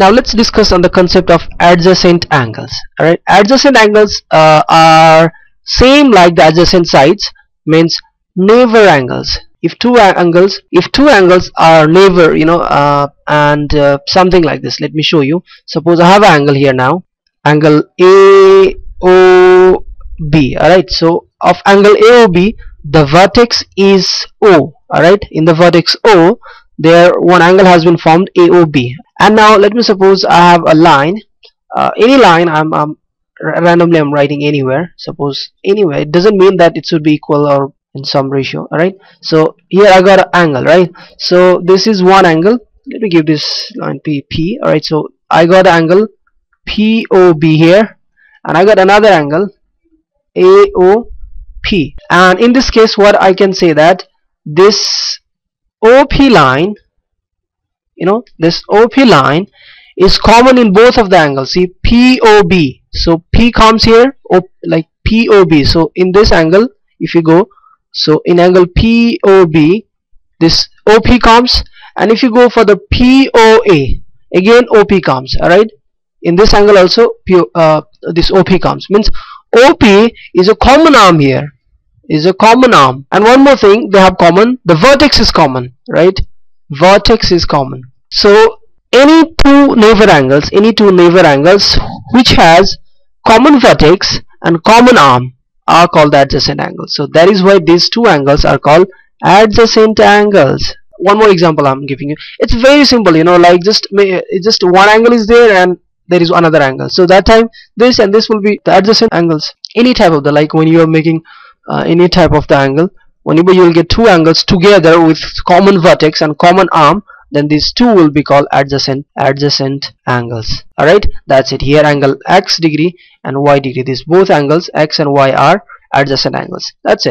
Now let's discuss on the concept of adjacent angles. Alright, adjacent angles are same like the adjacent sides, means neighbor angles. If two angles are neighbor, something like this. Let me show you. Suppose I have an angle here now, angle AOB. Alright, so of angle AOB, the vertex is O. Alright, in the vertex O, there one angle has been formed, AOB. And now let me suppose I have a line, any line. I'm randomly writing anywhere. Suppose anywhere. It doesn't mean that it should be equal or in some ratio. Alright, so here I got an angle, right? So this is one angle. Let me give this line P. Alright, so I got an angle POB here, and I got another angle AOP. And in this case, what I can say that this OP line, this OP line is common in both of the angles. See, POB, so P comes here, like POB. So in this angle, if you go, so in angle POB, this OP comes, and if you go for the POA, again OP comes. Alright, in this angle also this OP comes. Means OP is a common arm here, is a common arm. And one more thing they have common, the vertex is common, right? Vertex is common. So any two neighbor angles which has common vertex and common arm are called adjacent angles. So that is why these two angles are called adjacent angles. One more example I'm giving you. It's very simple, like just one angle is there and there is another angle. So that time this and this will be the adjacent angles. Any type of like when you are making any type of the angle, whenever you will get two angles together with common vertex and common arm, then these two will be called adjacent angles. Alright, that's it. Here angle X degree and Y degree, these both angles X and Y are adjacent angles. That's it.